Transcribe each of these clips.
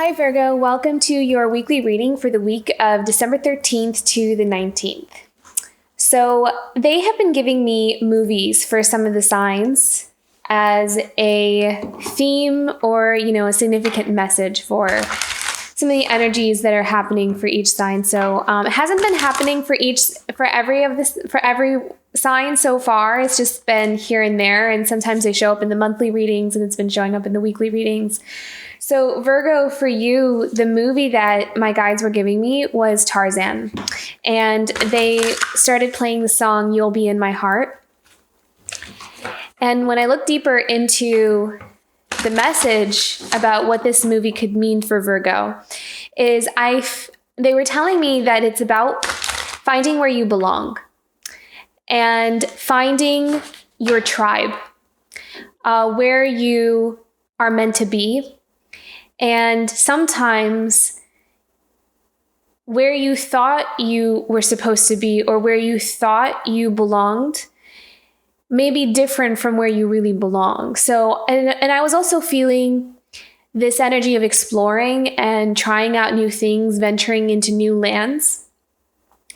Hi Virgo, welcome to your weekly reading for the week of December 13th to the 19th. So they have been giving me movies for some of the signs as a theme or, a significant message for some of the energies that are happening for each sign. So it hasn't been happening for every sign so far. It's just been here and there, and sometimes they show up in the monthly readings and it's been showing up in the weekly readings. So Virgo, for you, the movie that my guides were giving me was Tarzan. And they started playing the song You'll Be in My Heart. And when I looked deeper into the message about what this movie could mean for Virgo, they were telling me that it's about finding where you belong and finding your tribe, where you are meant to be. And sometimes where you thought you were supposed to be or where you thought you belonged may be different from where you really belong. So, and I was also feeling this energy of exploring and trying out new things, venturing into new lands.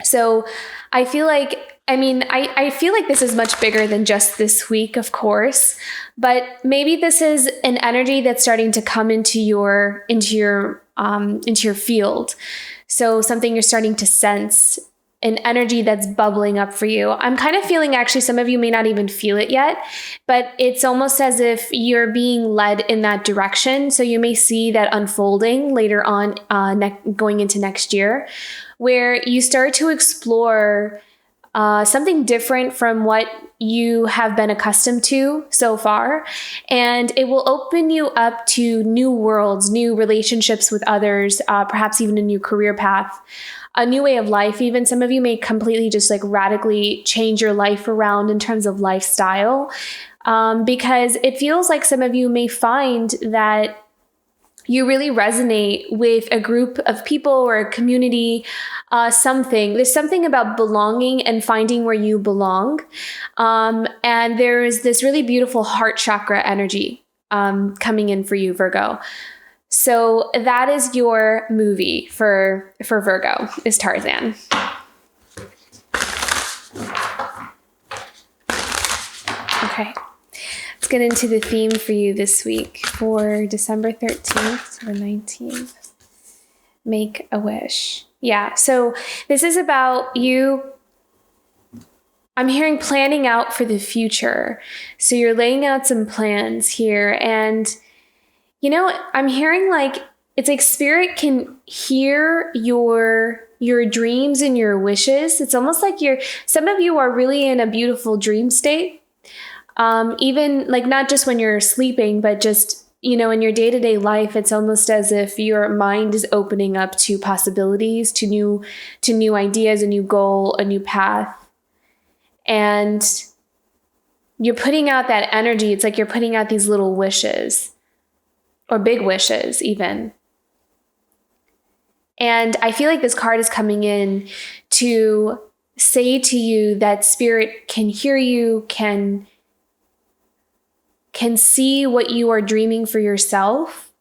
So I feel like this is much bigger than just this week, of course, but maybe this is an energy that's starting to come into your field. So something you're starting to sense, an energy that's bubbling up for you. I'm kind of feeling, actually, some of you may not even feel it yet, but it's almost as if you're being led in that direction. So you may see that unfolding later on, going into next year, where you start to explore something different from what you have been accustomed to so far. And it will open you up to new worlds, new relationships with others, perhaps even a new career path, a new way of life. Even some of you may completely just radically change your life around in terms of lifestyle, because it feels like some of you may find that you really resonate with a group of people or a community, there's something about belonging and finding where you belong. And there is this really beautiful heart chakra energy coming in for you, Virgo. So that is your movie for Virgo, is Tarzan. Okay. Let's get into the theme for you this week for December 13th to the 19th. Make a wish. Yeah, so this is about you. I'm hearing planning out for the future. So you're laying out some plans here. And, I'm hearing it's like spirit can hear your dreams and your wishes. It's almost like some of you are really in a beautiful dream state. Even not just when you're sleeping, but just, in your day-to-day life, it's almost as if your mind is opening up to possibilities, to new ideas, a new goal, a new path. And you're putting out that energy. It's like you're putting out these little wishes or big wishes even. And I feel like this card is coming in to say to you that spirit can hear you, can see what you are dreaming for yourself.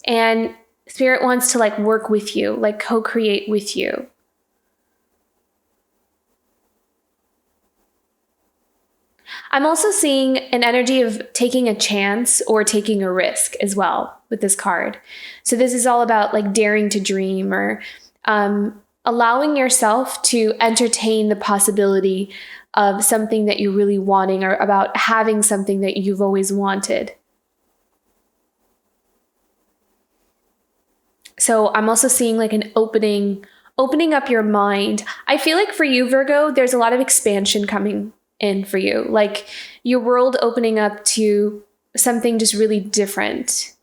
And spirit wants to work with you, co-create with you. I'm also seeing an energy of taking a chance or taking a risk as well with this card. So this is all about daring to dream or allowing yourself to entertain the possibility of something that you're really wanting, or about having something that you've always wanted. So I'm also seeing an opening up your mind. I feel like for you, Virgo, there's a lot of expansion coming in for you, your world opening up to something just really different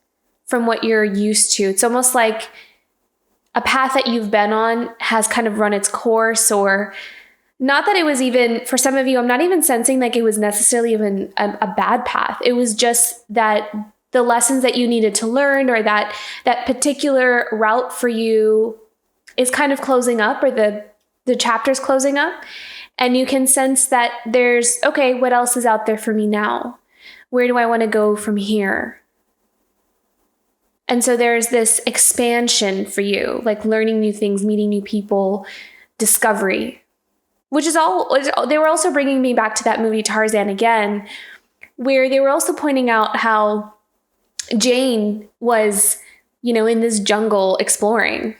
from what you're used to. It's almost like a path that you've been on has kind of run its course, or not that it was even, for some of you, I'm not even sensing it was necessarily even a bad path. It was just that the lessons that you needed to learn, or that particular route for you is kind of closing up, or the chapter's closing up. And you can sense that there's, okay, what else is out there for me now? Where do I want to go from here? And so there's this expansion for you, like learning new things, meeting new people, discovery, which is all, they were also bringing me back to that movie Tarzan again, where they were also pointing out how Jane was, in this jungle exploring.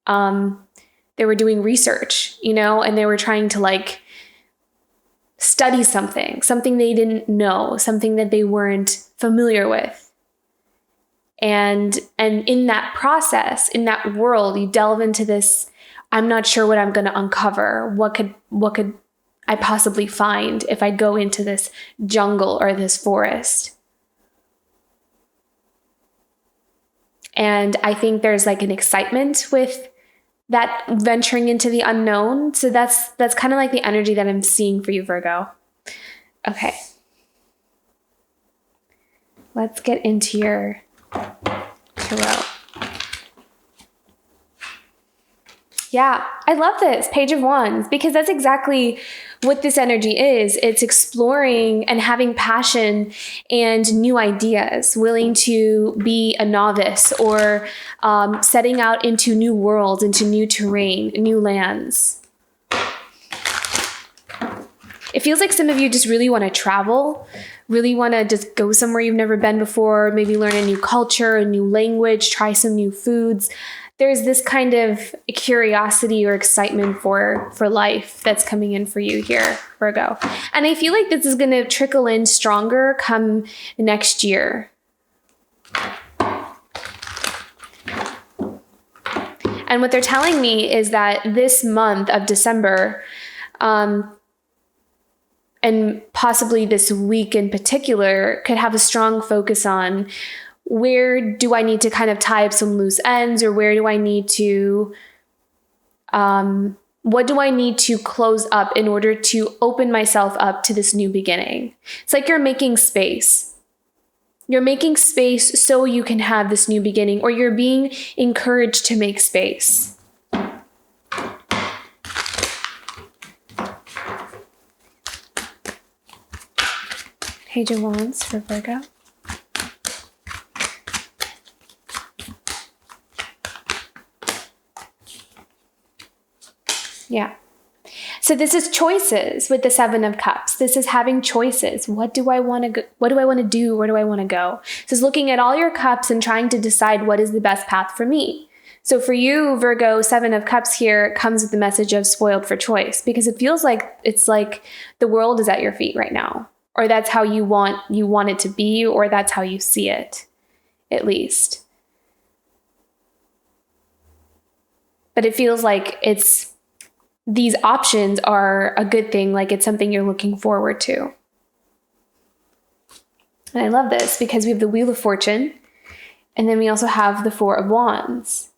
They were doing research, and they were trying to like study something they didn't know, something that they weren't familiar with. And in that process, in that world, you delve into this, I'm not sure what I'm going to uncover. What could I possibly find if I go into this jungle or this forest? And I think there's like an excitement with that venturing into the unknown. So that's kind of like the energy that I'm seeing for you, Virgo. Okay. Let's get into your tarot. Yeah, I love this Page of Wands, because that's exactly what this energy is. It's exploring and having passion and new ideas, willing to be a novice, or setting out into new worlds, into new terrain, new lands. It feels like some of you just really want to travel, really want to just go somewhere you've never been before, maybe learn a new culture, a new language, try some new foods. There's this kind of curiosity or excitement for life that's coming in for you here, Virgo. And I feel like this is going to trickle in stronger come next year. And what they're telling me is that this month of December, and possibly this week in particular, could have a strong focus on where do I need to kind of tie up some loose ends, or where do I need to, what do I need to close up in order to open myself up to this new beginning? It's like you're making space. You're making space so you can have this new beginning, or you're being encouraged to make space. Page of Wands for Virgo. Yeah. So this is choices with the Seven of Cups. This is having choices. What do I want to what do I want to do? Where do I want to go? This is looking at all your cups and trying to decide what is the best path for me. So for you, Virgo, Seven of Cups here comes with the message of spoiled for choice, because it feels like it's like the world is at your feet right now, or that's how you want it to be, or that's how you see it, at least. But it feels like these options are a good thing, like it's something you're looking forward to. And I love this because we have the Wheel of Fortune, and then we also have the Four of Wands.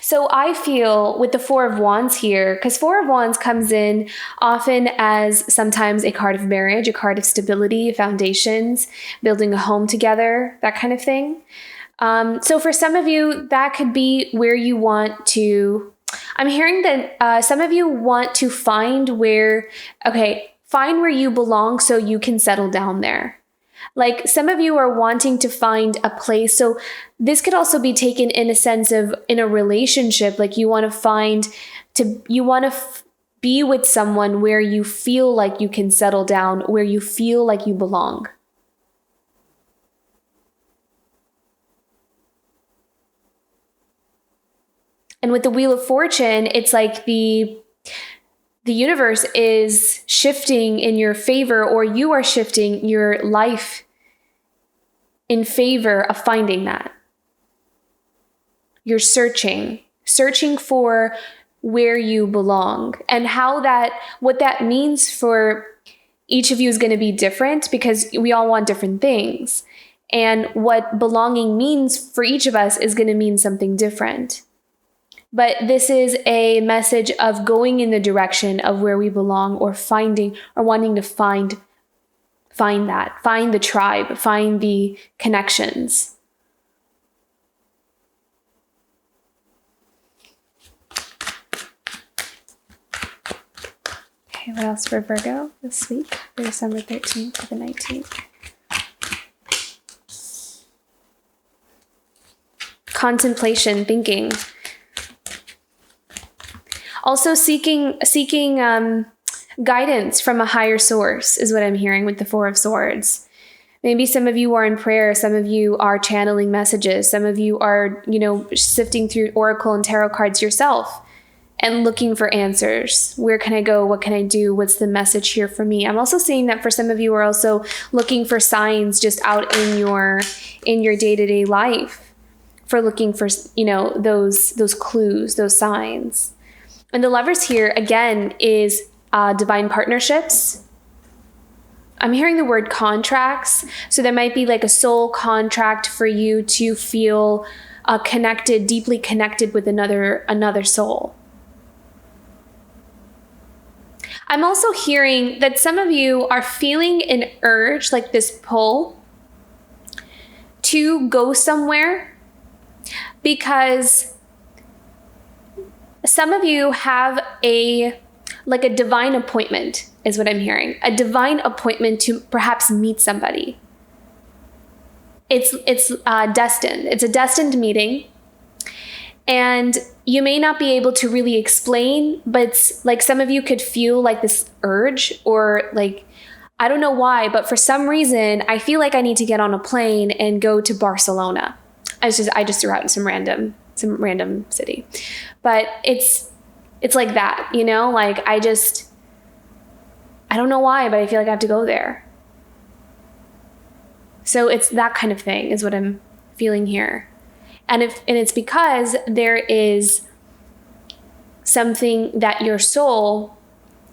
So I feel with the Four of Wands here, because Four of Wands comes in often as sometimes a card of marriage, a card of stability, foundations, building a home together, that kind of thing. So for some of you, that could be where you want to, I'm hearing that some of you want to find where you belong so you can settle down there. Like some of you are wanting to find a place. So this could also be taken in a sense of in a relationship, like you want to be with someone where you feel like you can settle down, where you feel like you belong. And with the Wheel of Fortune, it's like the universe is shifting in your favor, or you are shifting your life in favor of finding that. You're searching for where you belong, and what that means for each of you is going to be different, because we all want different things. And what belonging means for each of us is going to mean something different. But this is a message of going in the direction of where we belong, or wanting to find that, find the tribe, find the connections. Okay, what else for Virgo this week, for December 13th to the 19th? contemplation, thinking. Also seeking guidance from a higher source is what I'm hearing with the Four of Swords. Maybe some of you are in prayer. Some of you are channeling messages. Some of you are, sifting through oracle and tarot cards yourself and looking for answers. Where can I go? What can I do? What's the message here for me? I'm also seeing that for some of you are also looking for signs just out in your day-to-day life, for looking for, those clues, those signs. And the Lovers here, again, is divine partnerships. I'm hearing the word contracts. So there might be like a soul contract for you to feel connected, deeply connected with another soul. I'm also hearing that some of you are feeling an urge, like this pull, to go somewhere, because some of you have a divine appointment, is what I'm hearing. A divine appointment to perhaps meet somebody. It's destined. It's a destined meeting. And you may not be able to really explain, but it's like some of you could feel like this urge, or like, I don't know why, but for some reason, I feel like I need to get on a plane and go to Barcelona. I just threw out in some random city. But it's like that, like I don't know why, but I feel like I have to go there. So it's that kind of thing is what I'm feeling here. And it's because there is something that your soul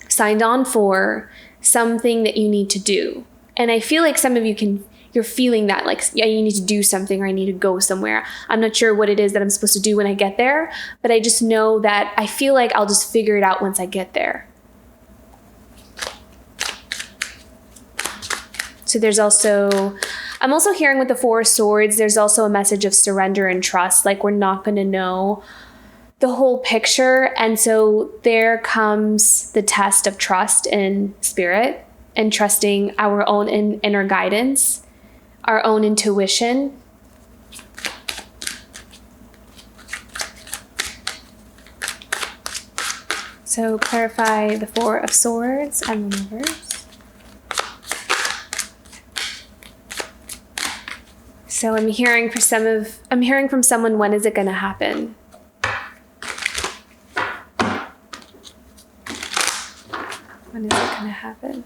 signed on for, something that you need to do. And I feel like some of you you're feeling that, like, yeah, you need to do something, or I need to go somewhere. I'm not sure what it is that I'm supposed to do when I get there, but I just know that I feel like I'll just figure it out once I get there. So I'm also hearing with the Four of Swords, there's also a message of surrender and trust. Like, we're not going to know the whole picture. And so there comes the test of trust in spirit and trusting our own inner guidance, our own intuition. So clarify the Four of Swords and the Lovers. So I'm hearing from someone, when is it going to happen? When is it going to happen?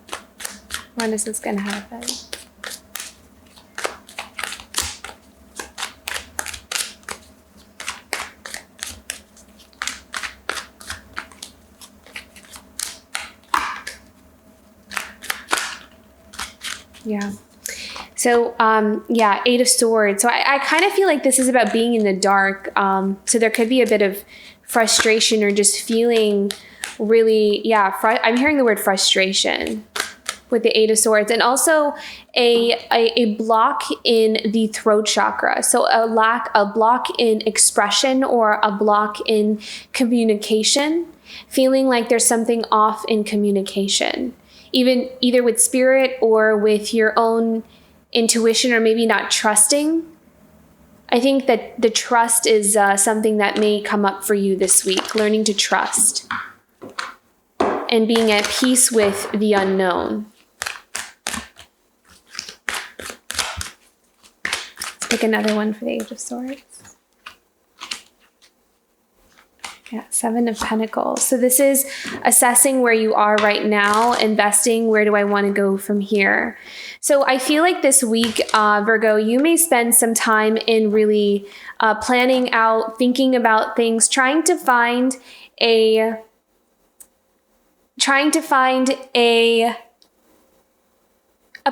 When is this going to happen? Yeah. So, Eight of Swords. So I kind of feel like this is about being in the dark. So there could be a bit of frustration, or just feeling really, I'm hearing the word frustration with the Eight of Swords, and also a block in the throat chakra. So a block in expression, or a block in communication, feeling like there's something off in communication, either with spirit or with your own intuition, or maybe not trusting. I think that the trust is something that may come up for you this week, learning to trust and being at peace with the unknown. Let's pick another one for the Age of Swords. Yeah, Seven of Pentacles. So this is assessing where you are right now, investing, where do I want to go from here? So I feel like this week, Virgo, you may spend some time in really planning out, thinking about things, trying to find a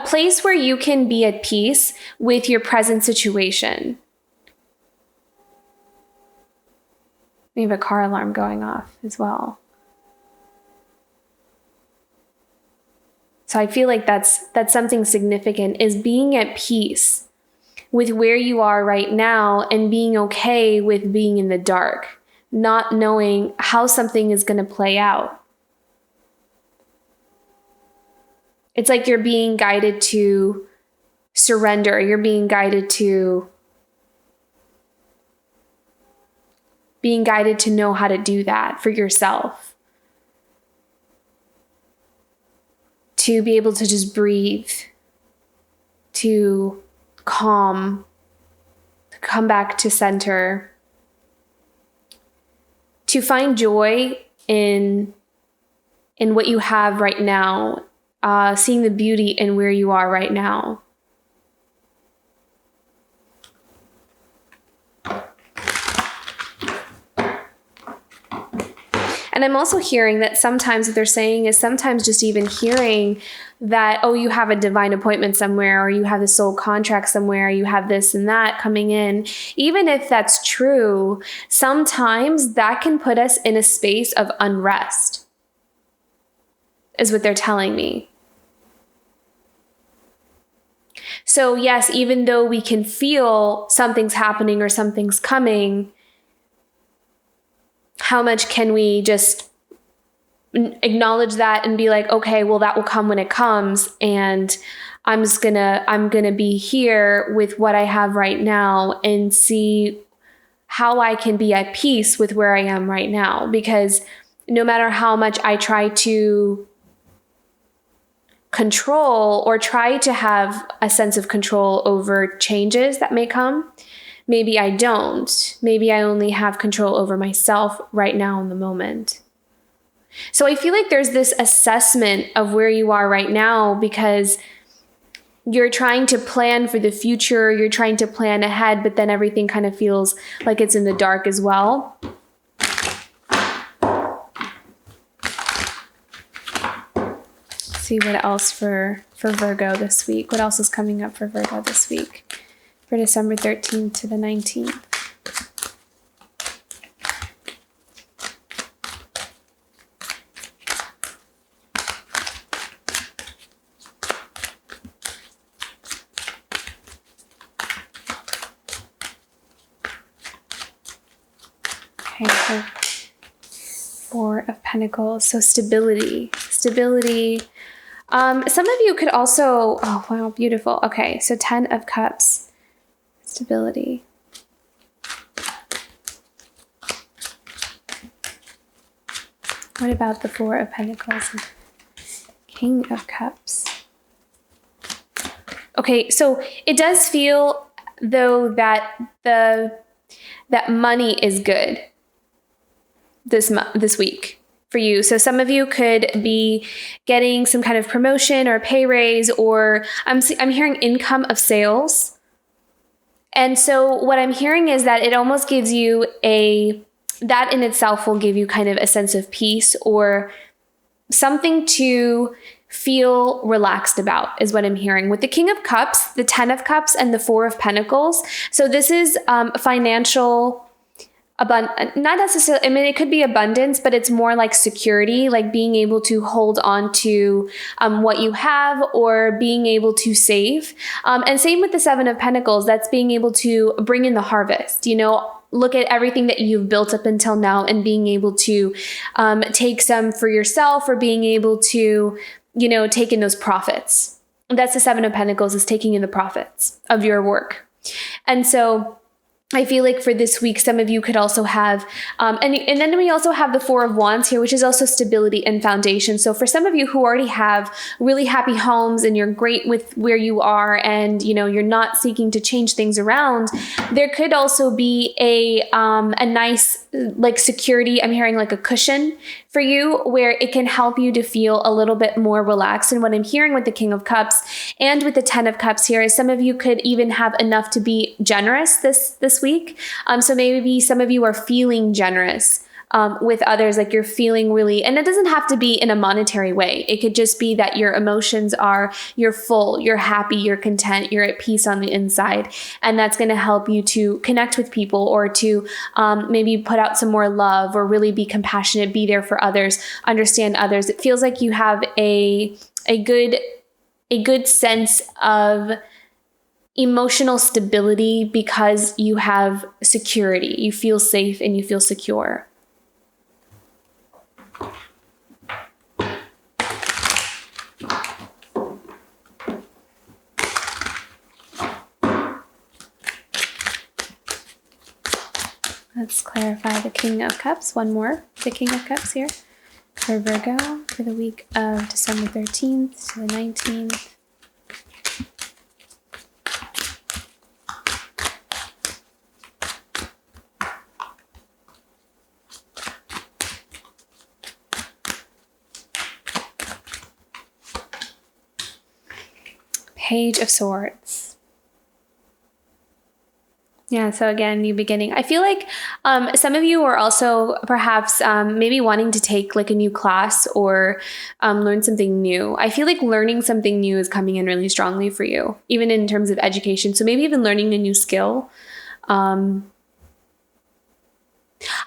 place where you can be at peace with your present situation. We have a car alarm going off as well. So I feel like that's something significant, is being at peace with where you are right now, and being okay with being in the dark, not knowing how something is going to play out. It's like you're being guided to surrender. You're being guided to being guided to know how to do that for yourself. To be able to just breathe, to calm, to come back to center, to find joy in what you have right now, seeing the beauty in where you are right now. And I'm also hearing that sometimes what they're saying is sometimes just even hearing that, oh, you have a divine appointment somewhere, or you have the soul contract somewhere, you have this and that coming in. Even if that's true, sometimes that can put us in a space of unrest, is what they're telling me. So yes, even though we can feel something's happening or something's coming, how much can we just acknowledge that and be like, okay, well, that will come when it comes, and I'm gonna be here with what I have right now and see how I can be at peace with where I am right now. Because no matter how much I try to control or try to have a sense of control over changes that may come, maybe I don't. Maybe I only have control over myself right now in the moment. So I feel like there's this assessment of where you are right now, because you're trying to plan for the future, you're trying to plan ahead, but then everything kind of feels like it's in the dark as well. Let's see what else for Virgo this week. What else is coming up for Virgo this week? For December 13th to the 19th. Okay, so Four of Pentacles. So stability. Some of you could also, oh wow, beautiful. Okay, so 10 of Cups. Stability. What about the Four of Pentacles and King of Cups? Okay, so it does feel though that that money is good this week for you. So some of you could be getting some kind of promotion or pay raise, or I'm hearing income of sales. And so what I'm hearing is that it almost gives you that in itself will give you kind of a sense of peace or something to feel relaxed about, is what I'm hearing. With the King of Cups, the 10 of Cups, and the Four of Pentacles. So this is financial not necessarily, I mean, it could be abundance, but it's more like security, like being able to hold on to what you have, or being able to save. And same with the Seven of Pentacles, that's being able to bring in the harvest, look at everything that you've built up until now and being able to take some for yourself, or being able to, take in those profits. That's the Seven of Pentacles, is taking in the profits of your work. And so I feel like for this week, some of you could also have, and then we also have the Four of Wands here, which is also stability and foundation. So for some of you who already have really happy homes and you're great with where you are, and you're not seeking to change things around, there could also be a nice like security. I'm hearing like a cushion for you, where it can help you to feel a little bit more relaxed. And what I'm hearing with the King of Cups and with the 10 of Cups here is some of you could even have enough to be generous this week. So maybe some of you are feeling generous with others, like you're feeling really, and it doesn't have to be in a monetary way. It could just be that your emotions you're full, you're happy, you're content, you're at peace on the inside. And that's going to help you to connect with people, or to maybe put out some more love, or really be compassionate, be there for others, understand others. It feels like you have a good sense of emotional stability because you have security. You feel safe and you feel secure. Let's clarify the King of Cups. One more. The King of Cups here for Virgo for the week of December 13th to the 19th. Page of Swords. Yeah, so again, new beginning. I feel like some of you are also perhaps maybe wanting to take like a new class or learn something new. I feel like learning something new is coming in really strongly for you, even in terms of education. So maybe even learning a new skill. I'm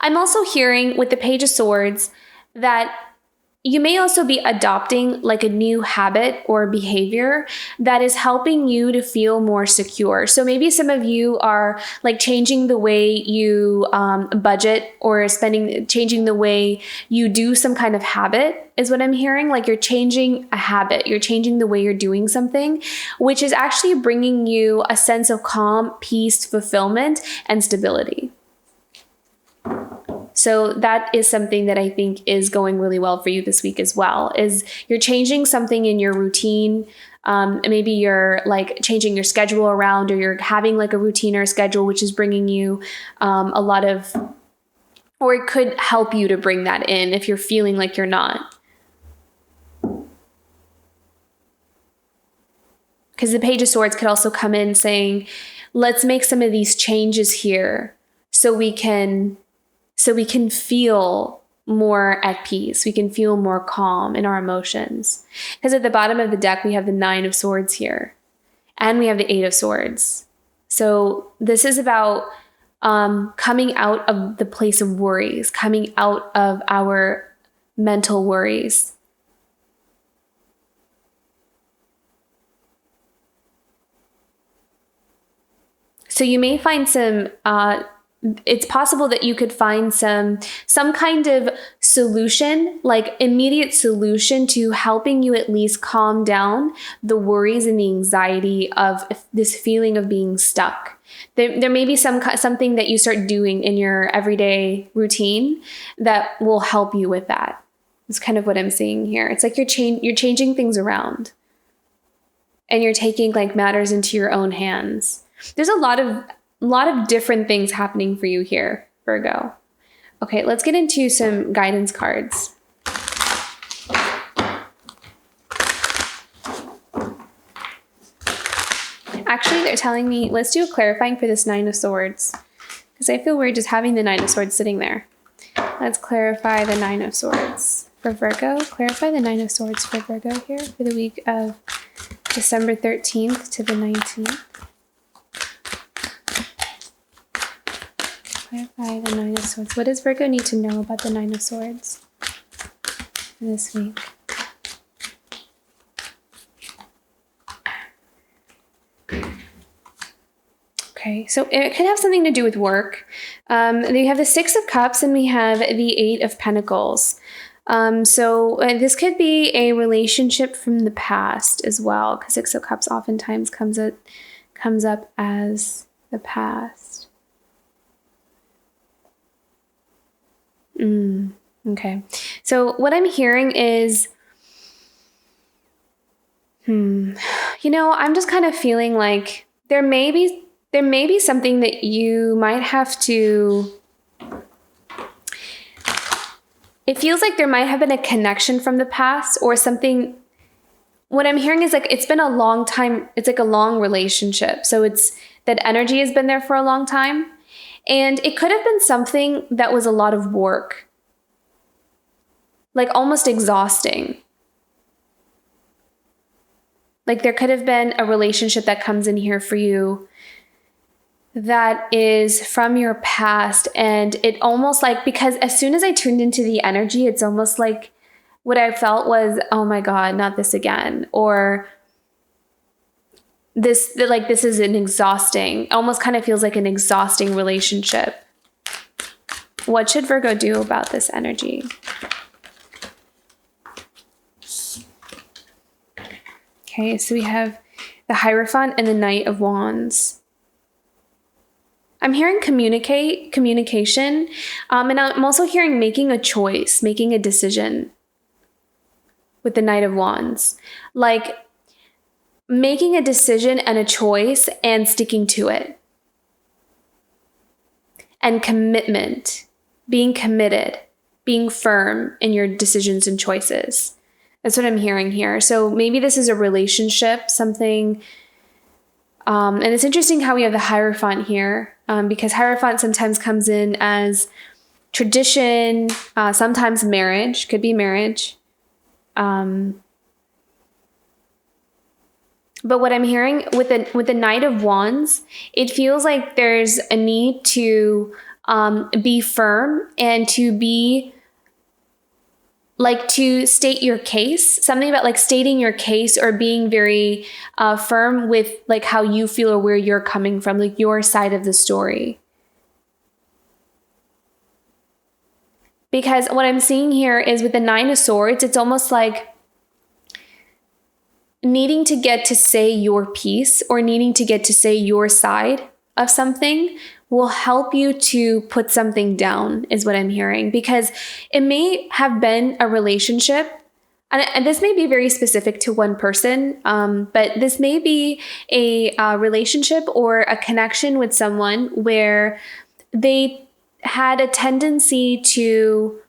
also hearing with the Page of Swords that you may also be adopting like a new habit or behavior that is helping you to feel more secure. So maybe some of you are like changing the way you budget or changing the way you do some kind of habit is what I'm hearing. Like you're changing a habit, you're changing the way you're doing something, which is actually bringing you a sense of calm, peace, fulfillment, and stability. So that is something that I think is going really well for you this week as well, is you're changing something in your routine. Maybe you're like changing your schedule around, or you're having like a routine or a schedule, which is bringing you a lot of, or it could help you to bring that in if you're feeling like you're not. Because the Page of Swords could also come in saying, let's make some of these changes here so we can feel more at peace. We can feel more calm in our emotions. Because at the bottom of the deck, we have the Nine of Swords here. And we have the Eight of Swords. So this is about coming out of the place of worries, coming out of our mental worries. So you may find some it's possible that you could find some kind of solution, like immediate solution to helping you at least calm down the worries and the anxiety of this feeling of being stuck. There may be something that you start doing in your everyday routine that will help you with that. It's kind of what I'm seeing here. It's like you're changing things around, and you're taking like matters into your own hands. There's a lot of different things happening for you here, Virgo. Okay, let's get into some guidance cards. Actually, they're telling me, let's do a clarifying for this Nine of Swords, because I feel weird just having the Nine of Swords sitting there. Let's clarify the Nine of Swords for Virgo. Clarify the Nine of Swords for Virgo here for the week of December 13th to the 19th. Clarify the Nine of Swords. What does Virgo need to know about the Nine of Swords this week? Okay, so it could have something to do with work. We have the Six of Cups and we have the Eight of Pentacles. So this could be a relationship from the past as well, because Six of Cups oftentimes comes up as the past. Okay. So what I'm hearing is, I'm just kind of feeling like there may be something that you might have to, it feels like there might have been a connection from the past or something. What I'm hearing is like, it's been a long time. It's like a long relationship. So it's that energy has been there for a long time. And it could have been something that was a lot of work, like almost exhausting. Like there could have been a relationship that comes in here for you that is from your past. And it almost like, because as soon as I tuned into the energy, it's almost like what I felt was, oh my God, not this again. Or this is an exhausting, almost kind of feels like an exhausting relationship. What should Virgo do about this energy? Okay, so we have the Hierophant and the Knight of Wands. I'm hearing communication, and I'm also hearing making a choice, making a decision with the Knight of Wands. Like making a decision and a choice and sticking to it. And commitment, being committed, being firm in your decisions and choices. That's what I'm hearing here. So maybe this is a relationship, something. And it's interesting how we have the Hierophant here, because Hierophant sometimes comes in as tradition, sometimes marriage, could be marriage. But what I'm hearing with the Knight of Wands, it feels like there's a need to be firm and to be like to state your case, something about like stating your case or being very firm with like how you feel or where you're coming from, like your side of the story. Because what I'm seeing here is with the Nine of Swords, it's almost like needing to get to say your piece or needing to get to say your side of something will help you to put something down, is what I'm hearing. Because it may have been a relationship, and this may be very specific to one person, but this may be a relationship or a connection with someone where they had a tendency to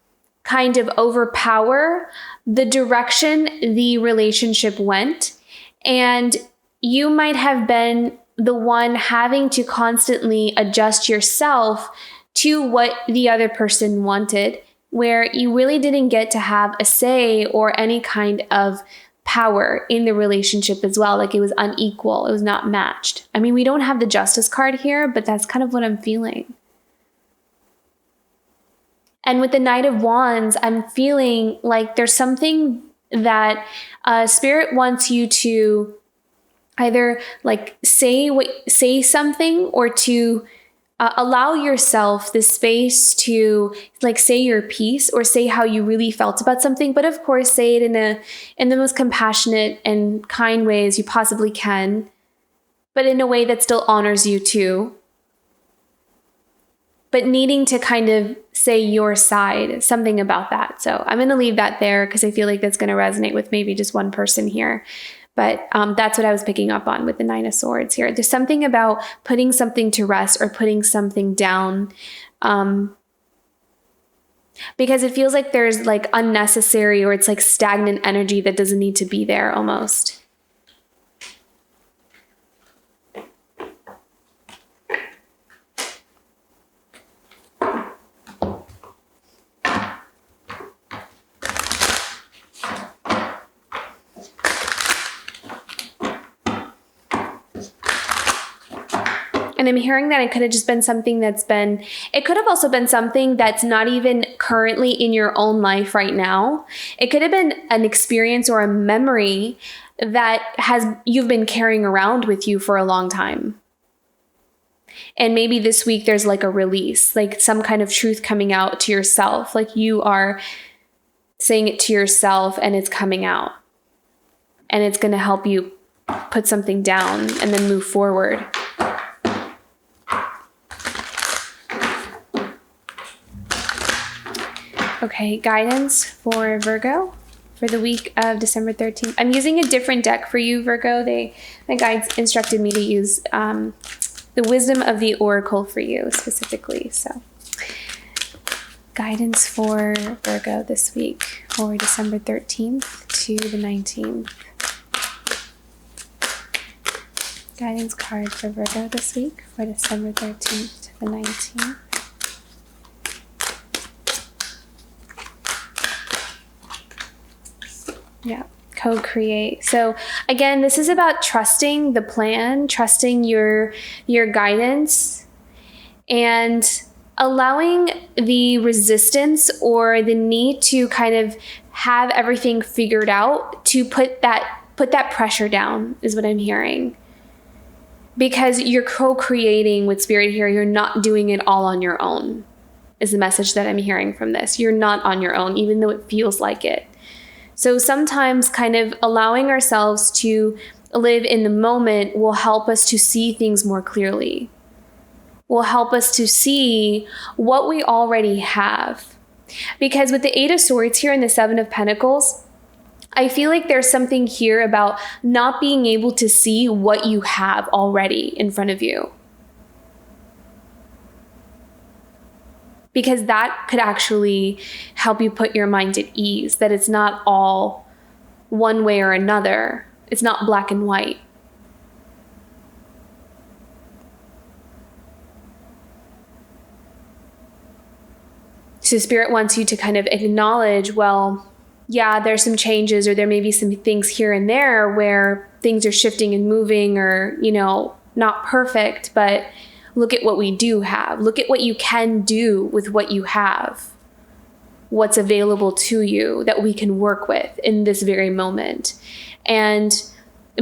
kind of overpower the direction the relationship went. And you might have been the one having to constantly adjust yourself to what the other person wanted, where you really didn't get to have a say or any kind of power in the relationship as well. Like it was unequal. It was not matched. I mean, we don't have the Justice card here, but that's kind of what I'm feeling. And with the Knight of Wands, I'm feeling like there's something that Spirit wants you to either like say something or to allow yourself the space to like say your piece or say how you really felt about something. But of course, say it in the most compassionate and kind way as you possibly can, but in a way that still honors you too. But needing to kind of say your side, something about that. So I'm going to leave that there because I feel like that's going to resonate with maybe just one person here. But that's what I was picking up on with the Nine of Swords here. There's something about putting something to rest or putting something down, because it feels like there's like unnecessary or it's like stagnant energy that doesn't need to be there almost. And I'm hearing that it could have just been something it could have also been something that's not even currently in your own life right now. It could have been an experience or a memory that you've been carrying around with you for a long time. And maybe this week there's like a release, like some kind of truth coming out to yourself, like you are saying it to yourself and it's coming out. And it's going to help you put something down and then move forward. Okay, guidance for Virgo for the week of December 13th. I'm using a different deck for you, Virgo. My guides instructed me to use the Wisdom of the Oracle for you specifically. So, guidance for Virgo this week for December 13th to the 19th. Guidance card for Virgo this week for December 13th to the 19th. Yeah, co-create. So again, this is about trusting the plan, trusting your guidance, and allowing the resistance or the need to kind of have everything figured out to put that pressure down is what I'm hearing. Because you're co-creating with Spirit here, you're not doing it all on your own, is the message that I'm hearing from this. You're not on your own, even though it feels like it. So sometimes kind of allowing ourselves to live in the moment will help us to see things more clearly. will help us to see what we already have. Because with the Eight of Swords here and the Seven of Pentacles, I feel like there's something here about not being able to see what you have already in front of you. Because that could actually help you put your mind at ease, that it's not all one way or another. It's not black and white. So Spirit wants you to kind of acknowledge, well, yeah, there's some changes, or there may be some things here and there where things are shifting and moving, or, not perfect, but look at what we do have. Look at what you can do with what you have. What's available to you that we can work with in this very moment. And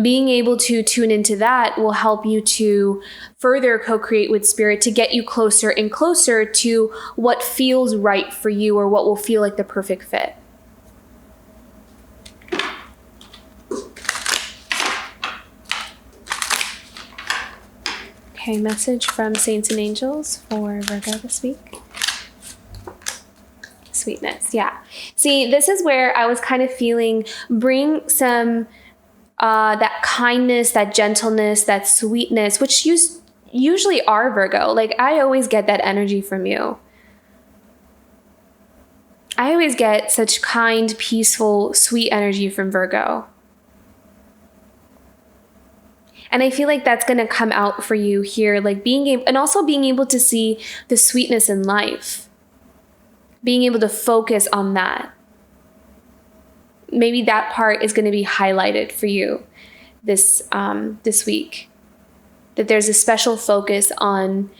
being able to tune into that will help you to further co-create with Spirit to get you closer and closer to what feels right for you, or what will feel like the perfect fit. Okay, message from Saints and Angels for Virgo this week. Sweetness, yeah. See, this is where I was kind of feeling, bring some that kindness, that gentleness, that sweetness, which usually are Virgo. Like, I always get that energy from you. I always get such kind, peaceful, sweet energy from Virgo. And I feel like that's going to come out for you here, like and also being able to see the sweetness in life, being able to focus on that. Maybe that part is going to be highlighted for you this week, that there's a special focus on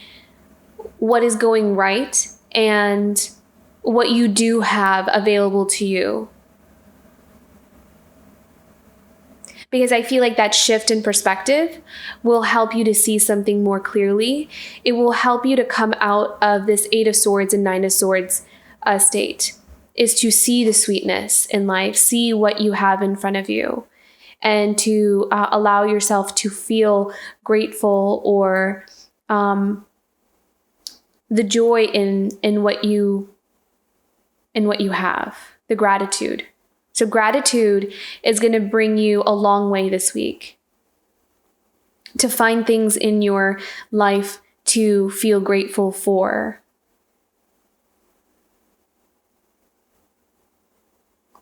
what is going right and what you do have available to you. Because I feel like that shift in perspective will help you to see something more clearly. It will help you to come out of this Eight of Swords and Nine of Swords state, is to see the sweetness in life, see what you have in front of you, and to allow yourself to feel grateful, or the joy in what you have, the gratitude. So gratitude is going to bring you a long way this week, to find things in your life to feel grateful for.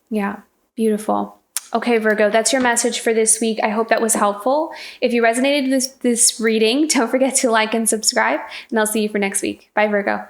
Yeah, beautiful. Okay, Virgo, that's your message for this week. I hope that was helpful. If you resonated with this reading, don't forget to like and subscribe, and I'll see you for next week. Bye, Virgo.